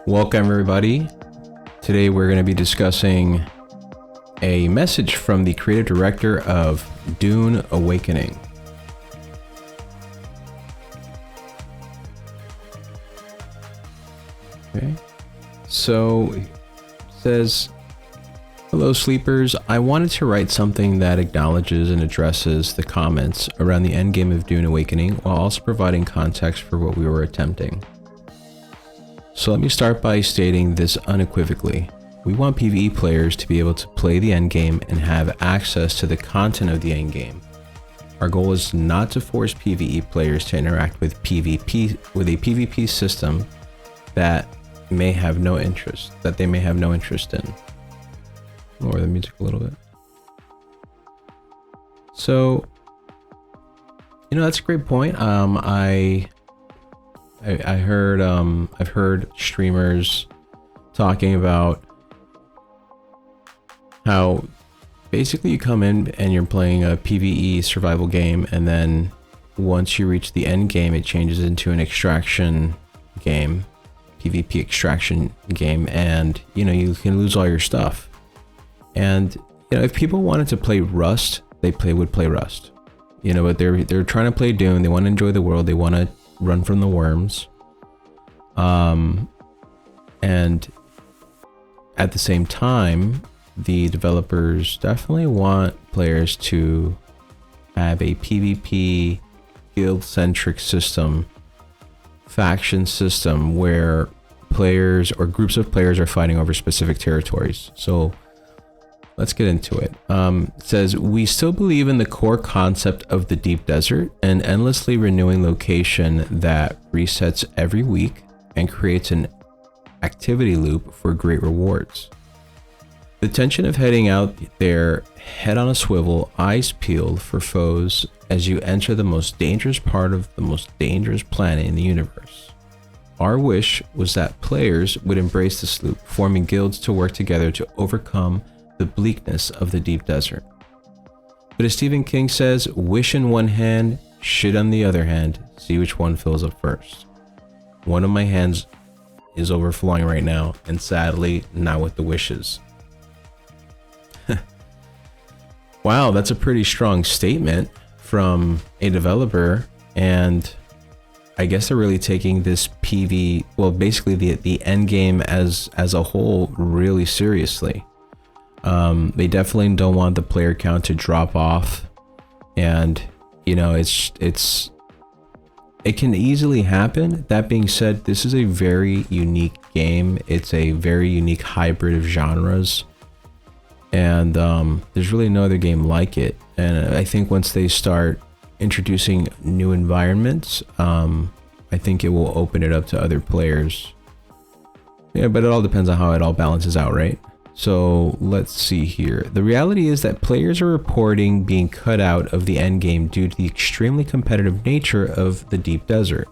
Welcome everybody. Today we're going to be discussing a message from the creative director of Dune Awakening. Okay. So it says, "Hello sleepers, I wanted to write something that acknowledges and addresses the comments around the endgame of Dune Awakening while also providing context for what we were attempting. So let me start by stating this unequivocally. We want PvE players to be able to play the endgame and have access to the content of the endgame. Our goal is not to force PvE players to interact with PvP with a PvP system that they may have no interest in." Lower the music a little bit. So, that's a great point. I've heard streamers talking about how basically you come in and you're playing a PvE survival game, and then once you reach the end game, it changes into an extraction game, PvP extraction game, and you can lose all your stuff. And if people wanted to play Rust, would play Rust. But they're trying to play Dune. They want to enjoy the world. They want to run from the worms. And at the same time, the developers definitely want players to have a PvP guild-centric system, faction system, where players or groups of players are fighting over specific territories. So let's get into it. It says, "We still believe in the core concept of the deep desert, an endlessly renewing location that resets every week and creates an activity loop for great rewards. The tension of heading out there, head on a swivel, eyes peeled for foes as you enter the most dangerous part of the most dangerous planet in the universe. Our wish was that players would embrace this loop, forming guilds to work together to overcome the bleakness of the deep desert. But as Stephen King says, wish in one hand, shit on the other hand, see which one fills up first. One of my hands is overflowing right now, and sadly, not with the wishes." Wow, that's a pretty strong statement from a developer, and I guess they're really taking this basically the end game as a whole really seriously. They definitely don't want the player count to drop off, and it can easily happen. That being said, this is a very unique game. It's a very unique hybrid of genres, and there's really no other game like it. And I think once they start introducing new environments, I think it will open it up to other players. Yeah, but it all depends on how it all balances out, right? So let's see here. The reality is that players are reporting being cut out of the endgame due to the extremely competitive nature of the deep desert.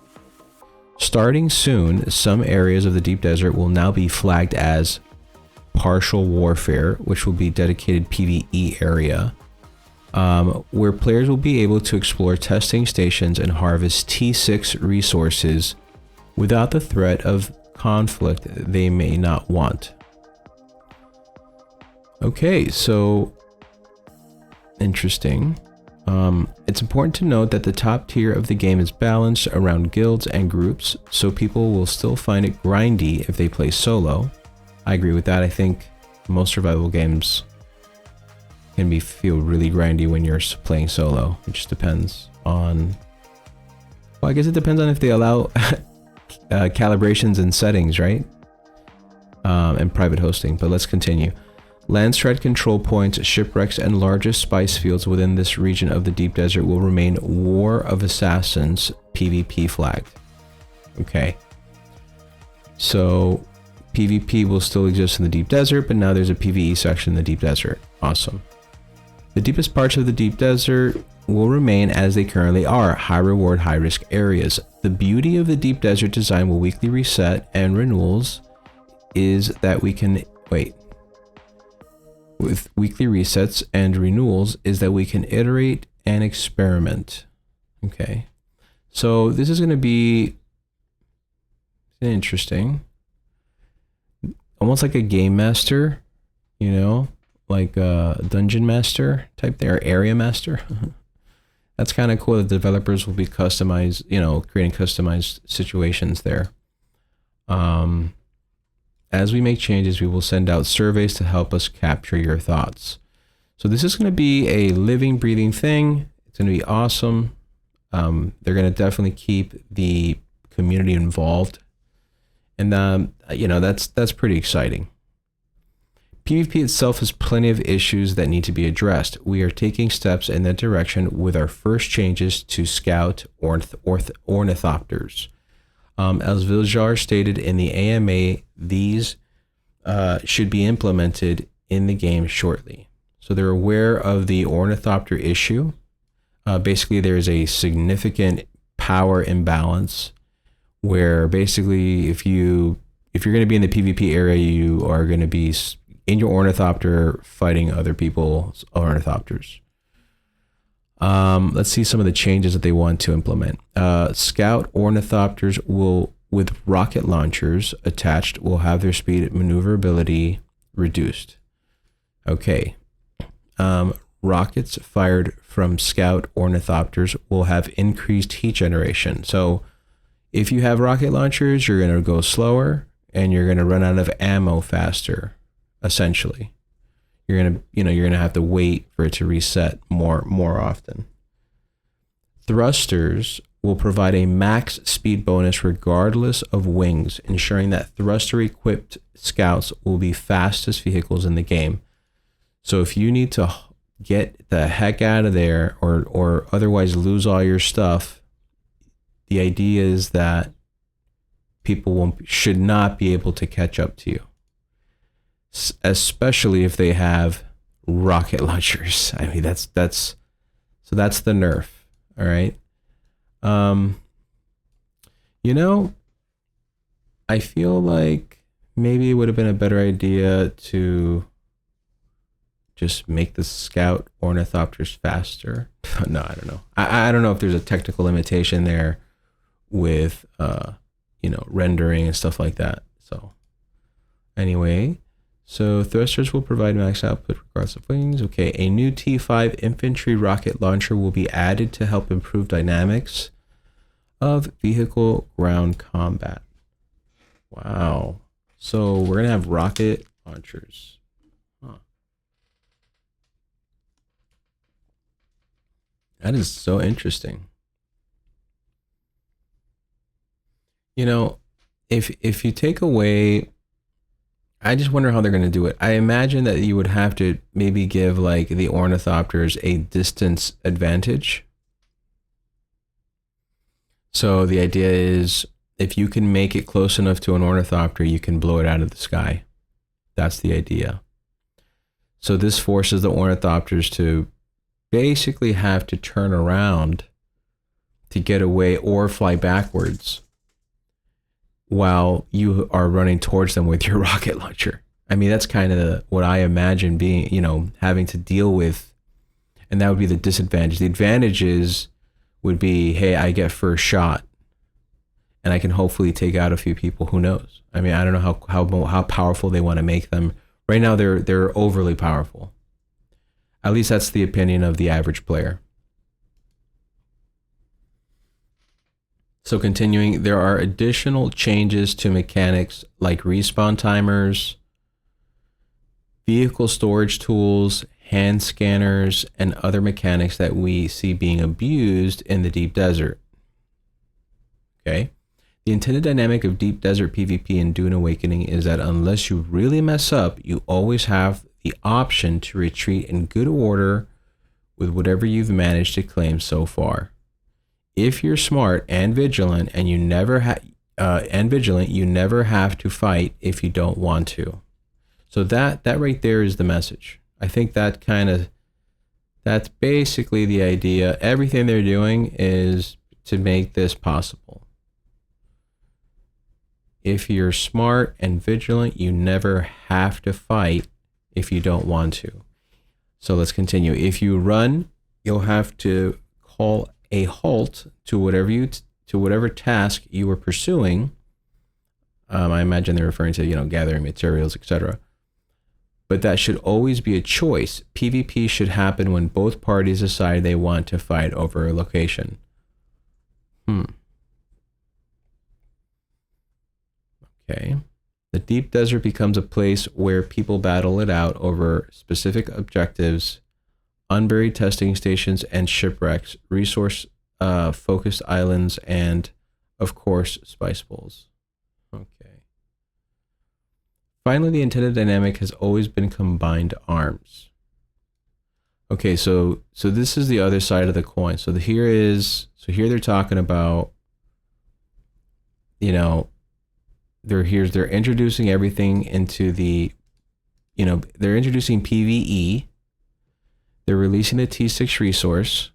Starting soon, some areas of the deep desert will now be flagged as partial warfare, which will be dedicated PvE area, where players will be able to explore testing stations and harvest T6 resources without the threat of conflict they may not want. Okay, so interesting. It's important to note that the top tier of the game is balanced around guilds and groups, so people will still find it grindy if they play solo. I agree with that. I think most survival games can feel really grindy when you're playing solo. It just depends on... Well, I guess it depends on if they allow calibrations and settings, right? And private hosting, but let's continue. Landstride control points, shipwrecks, and largest spice fields within this region of the deep desert will remain War of Assassins PvP flagged. Okay. So PvP will still exist in the deep desert, but now there's a PvE section in the deep desert. Awesome. The deepest parts of the deep desert will remain as they currently are, high reward, high risk areas. The beauty of the deep desert design will weekly reset and renewals is that we can with weekly resets and renewals is that we can iterate and experiment. Okay. So this is going to be interesting. Almost like a game master, you know, like a dungeon master type there, area master. That's kind of cool. The developers will be customized, you know, creating customized situations there. As we make changes, we will send out surveys to help us capture your thoughts. So this is going to be a living, breathing thing. It's going to be awesome. They're going to definitely keep the community involved. And, you know, that's pretty exciting. PvP itself has plenty of issues that need to be addressed. We are taking steps in that direction with our first changes to scout ornithopters. As Viljar stated in the AMA, these should be implemented in the game shortly. So they're aware of the ornithopter issue. Basically, there's a significant power imbalance where basically if you're going to be in the PvP area, you are going to be in your ornithopter fighting other people's ornithopters. Let's see some of the changes that they want to implement. Scout ornithopters will, with rocket launchers attached, will have their speed and maneuverability reduced. Okay. Rockets fired from scout ornithopters will have increased heat generation. So if you have rocket launchers, you're going to go slower and you're going to run out of ammo faster, essentially. You're going to have to wait for it to reset more often. Thrusters will provide a max speed bonus regardless of wings, ensuring that thruster-equipped scouts will be fastest vehicles in the game. So if you need to get the heck out of there or otherwise lose all your stuff, the idea is that people should not be able to catch up to you, especially if they have rocket launchers. I mean, that's the nerf. All right. You know, I feel like maybe it would have been a better idea to just make the scout ornithopters faster. No, I don't know. I don't know if there's a technical limitation there with rendering and stuff like that. So anyway, so thrusters will provide max output regardless of wings. Okay, a new T5 infantry rocket launcher will be added to help improve dynamics of vehicle ground combat. Wow. So we're gonna have rocket launchers. Huh. That is so interesting. You know, if you take away, I just wonder how they're going to do it. I imagine that you would have to maybe give like the ornithopters a distance advantage. So the idea is if you can make it close enough to an ornithopter, you can blow it out of the sky. That's the idea. So this forces the ornithopters to basically have to turn around to get away or fly backwards while you are running towards them with your rocket launcher. I mean, that's kind of what I imagine being, having to deal with. And that would be the disadvantage. The advantages would be, hey, I get first shot and I can hopefully take out a few people. Who knows? I mean, I don't know how powerful they want to make them. Right now, they're overly powerful. At least that's the opinion of the average player. So continuing, there are additional changes to mechanics like respawn timers, vehicle storage tools, hand scanners, and other mechanics that we see being abused in the deep desert. Okay. The intended dynamic of deep desert PvP in Dune Awakening is that unless you really mess up, you always have the option to retreat in good order with whatever you've managed to claim so far. If you're smart and vigilant, and you never have to fight if you don't want to. So that right there is the message. I think that's basically the idea. Everything they're doing is to make this possible. If you're smart and vigilant, you never have to fight if you don't want to. So let's continue. If you run you'll have to call a halt to whatever task you were pursuing. I imagine they're referring to, gathering materials, etc. But that should always be a choice. PvP should happen when both parties decide they want to fight over a location. Okay. The deep desert becomes a place where people battle it out over specific objectives, unburied testing stations and shipwrecks, resource focused islands, and of course spice bowls. Okay. Finally, the intended dynamic has always been combined arms. Okay, so this is the other side of the coin. So here they're talking about, they're introducing everything into the, they're introducing PvE. They're releasing the T6 resource.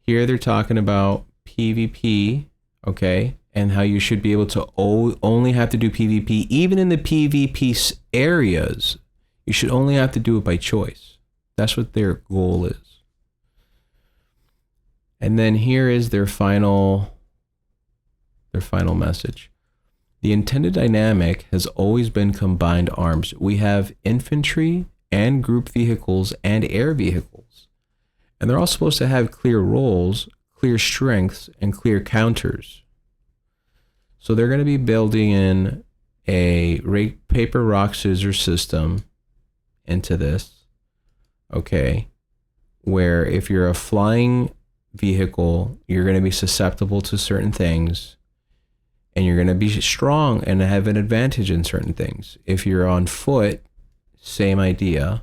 Here they're talking about PvP, okay, and how you should be able to only have to do PvP, even in the PvP areas. You should only have to do it by choice. That's what their goal is. And then here is their final message. The intended dynamic has always been combined arms. We have infantry and group vehicles and air vehicles. And they're all supposed to have clear roles, clear strengths, and clear counters. So they're going to be building in a paper, rock, scissors system into this. Okay. Where if you're a flying vehicle, you're going to be susceptible to certain things. And you're going to be strong and have an advantage in certain things. If you're on foot, same idea.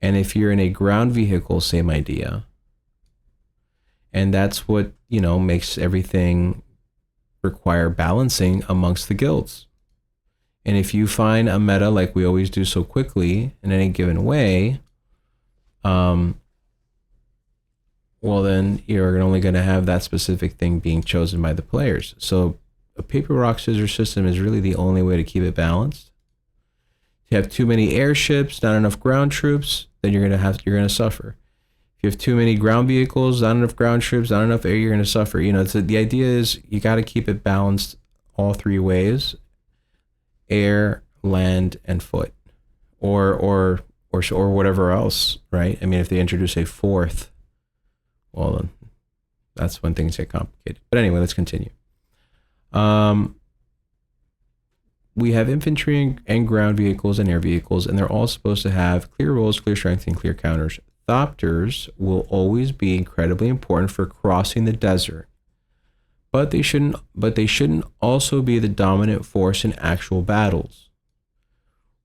And if you're in a ground vehicle, same idea. And that's what, makes everything require balancing amongst the guilds. And if you find a meta like we always do so quickly in any given way, well, then you're only going to have that specific thing being chosen by the players. So a paper, rock, scissors system is really the only way to keep it balanced. If you have too many airships, not enough ground troops, then you're going to suffer. If you have too many ground vehicles, not enough ground troops, not enough air, you're going to suffer. The idea is you got to keep it balanced all three ways: air, land, and foot, or whatever else, right? I mean, if they introduce a fourth, well, then that's when things get complicated. But anyway, let's continue. We have infantry and ground vehicles and air vehicles, and they're all supposed to have clear roles, clear strength, and clear counters. Thopters will always be incredibly important for crossing the desert, but they shouldn't also be the dominant force in actual battles.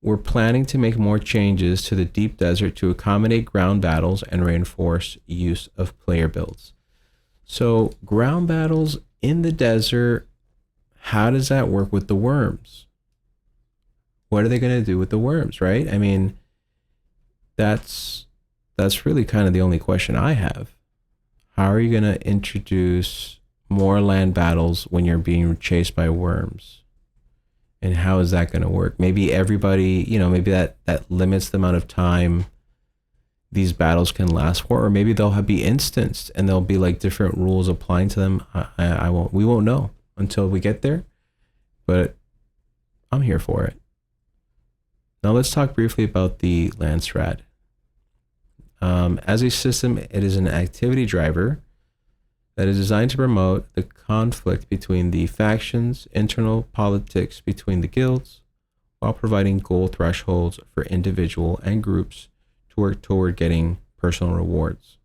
We're planning to make more changes to the deep desert to accommodate ground battles and reinforce use of player builds. So ground battles in the desert, how does that work with the worms? What are they going to do with the worms, right? I mean, that's really kind of the only question I have. How are you going to introduce more land battles when you're being chased by worms? And how is that going to work? Maybe everybody, maybe that limits the amount of time these battles can last for, or maybe they'll be instanced and there'll be like different rules applying to them. We won't know until we get there, but I'm here for it. Now let's talk briefly about the land strat. As a system, it is an activity driver that is designed to promote the conflict between the factions, internal politics between the guilds, while providing goal thresholds for individual and groups to work toward getting personal rewards.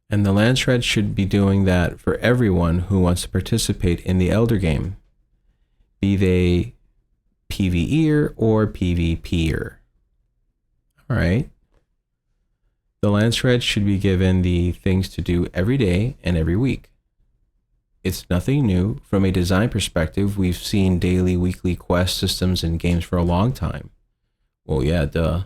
And the land strat should be doing that for everyone who wants to participate in the Elder game, be they PvEer or PvPer. All right. The land strat should be given the things to do every day and every week. It's nothing new. From a design perspective, we've seen daily, weekly quest systems in games for a long time. Well, yeah, duh.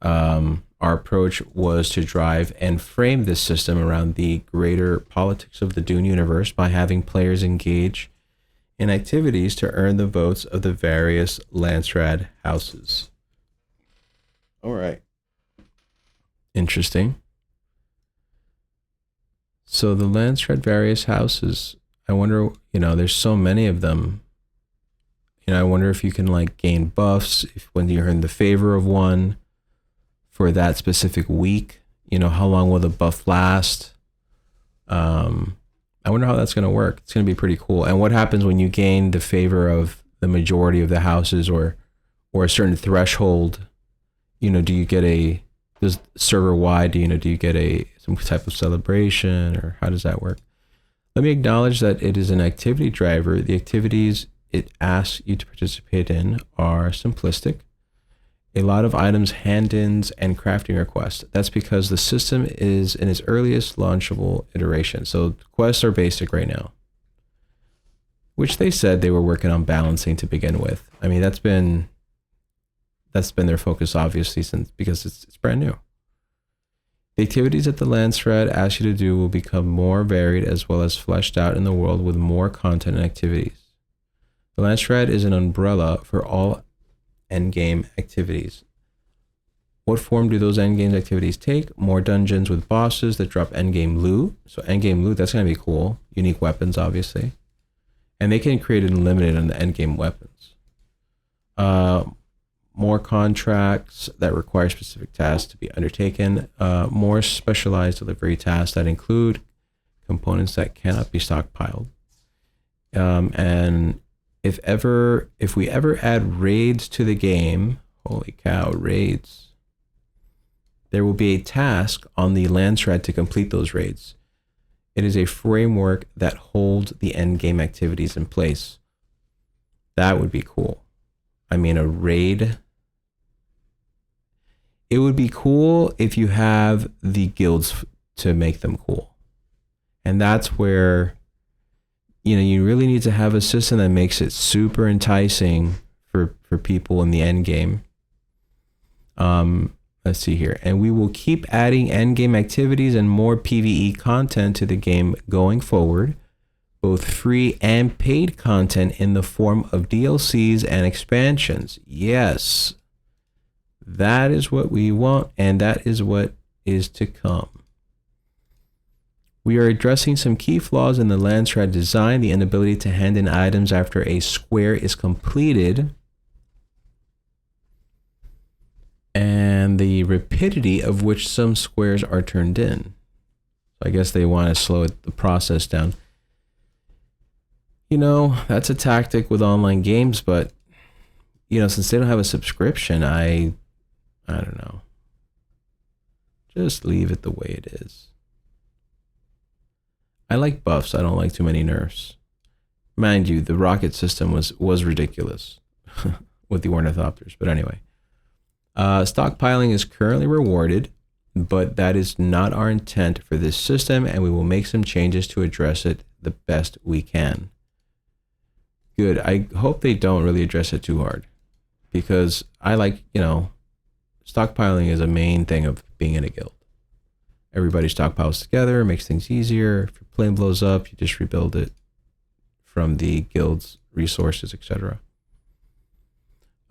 Our approach was to drive and frame this system around the greater politics of the Dune universe by having players engage in activities to earn the votes of the various Landsrad houses. All right. Interesting. So the Landsrad various houses, I wonder, there's so many of them. I wonder if you can like gain buffs when you're in the favor of one for that specific week. How long will the buff last? I wonder how that's going to work. It's going to be pretty cool. And what happens when you gain the favor of the majority of the houses or a certain threshold? Do you get does server wide, do you get some type of celebration, or how does that work? Let me acknowledge that it is an activity driver. The activities it asks you to participate in are simplistic. A lot of items, hand-ins, and crafting requests. That's because the system is in its earliest launchable iteration. So quests are basic right now, which they said they were working on balancing to begin with. I mean, that's been their focus, obviously, because it's brand new. The activities that the Landsrad asks you to do will become more varied as well as fleshed out in the world with more content and activities. The Landsrad is an umbrella for all endgame activities. What form do those endgame activities take? More dungeons with bosses that drop endgame loot. So endgame loot, that's going to be cool. Unique weapons, obviously. And they can create unlimited on the endgame weapons. More contracts that require specific tasks to be undertaken. More specialized delivery tasks that include components that cannot be stockpiled. And if we ever add raids to the game, holy cow, raids, there will be a task on the Landsrad to complete those raids. It is a framework that holds the end game activities in place. That would be cool. I mean, a raid. It would be cool if you have the guilds to make them cool. And that's where you really need to have a system that makes it super enticing for people in the end game. Let's see here. And we will keep adding end game activities and more PvE content to the game going forward, both free and paid content in the form of DLCs and expansions. Yes, that is what we want, and that is what is to come. We are addressing some key flaws in the Landsrad design, the inability to hand in items after a square is completed, and the rapidity of which some squares are turned in. So I guess they want to slow the process down. That's a tactic with online games, but since they don't have a subscription, I don't know. Just leave it the way it is. I like buffs. I don't like too many nerfs. Mind you, the rocket system was ridiculous with the ornithopters. But anyway, stockpiling is currently rewarded, but that is not our intent for this system, and we will make some changes to address it the best we can. Good. I hope they don't really address it too hard, because I like, stockpiling is a main thing of being in a guild. Everybody stockpiles together, makes things easier. If your plane blows up, you just rebuild it from the guild's resources, etc.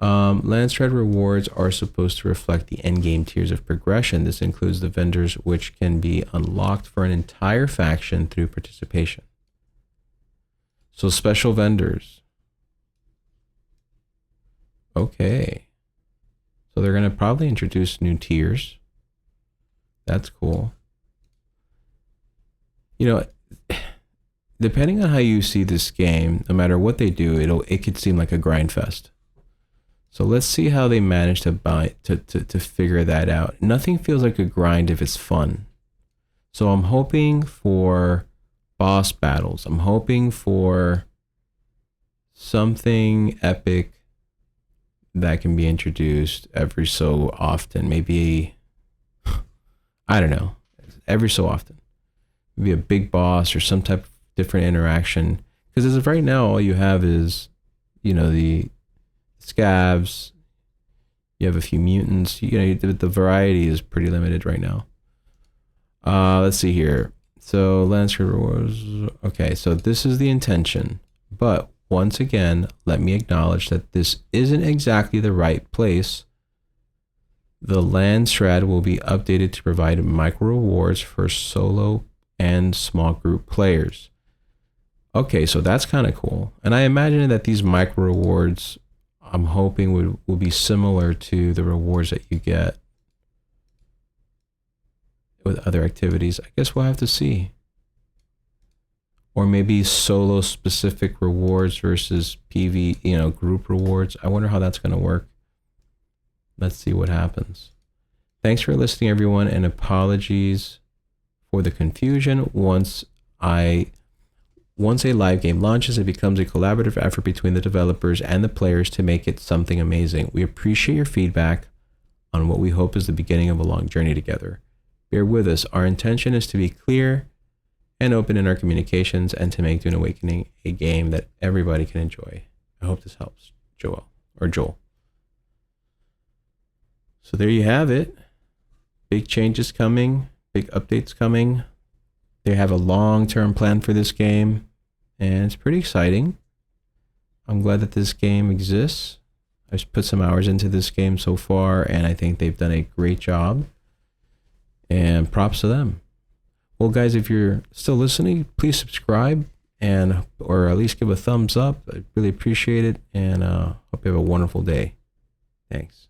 Landsrad rewards are supposed to reflect the endgame tiers of progression. This includes the vendors, which can be unlocked for an entire faction through participation. So special vendors. Okay. So they're going to probably introduce new tiers. That's cool. Depending on how you see this game, no matter what they do, it could seem like a grind fest. So let's see how they manage to figure that out. Nothing feels like a grind if it's fun. So I'm hoping for boss battles. I'm hoping for something epic that can be introduced every so often. Maybe, I don't know, every so often. Maybe a big boss or some type of different interaction. Because as of right now, all you have is, the scavs. You have a few mutants. The variety is pretty limited right now. Let's see here. So Landsrad rewards. Okay, so this is the intention. But once again, let me acknowledge that this isn't exactly the right place. The land strat will be updated to provide micro rewards for solo and small group players. Okay, so that's kind of cool. And I imagine that these micro rewards, I'm hoping will be similar to the rewards that you get with other activities. I guess we'll have to see. Or maybe solo specific rewards versus PvE, group rewards. I wonder how that's going to work. Let's see what happens. Thanks for listening, everyone, and apologies for the confusion. Once a live game launches, it becomes a collaborative effort between the developers and the players to make it something amazing. We appreciate your feedback on what we hope is the beginning of a long journey together. Bear with us. Our intention is to be clear and open in our communications and to make Dune Awakening a game that everybody can enjoy. I hope this helps, Joel. So there you have it. Big changes coming, big updates coming. They have a long-term plan for this game, and it's pretty exciting. I'm glad that this game exists. I've put some hours into this game so far, and I think they've done a great job. And props to them. Well, guys, if you're still listening, please subscribe or at least give a thumbs up. I really appreciate it, and hope you have a wonderful day. Thanks.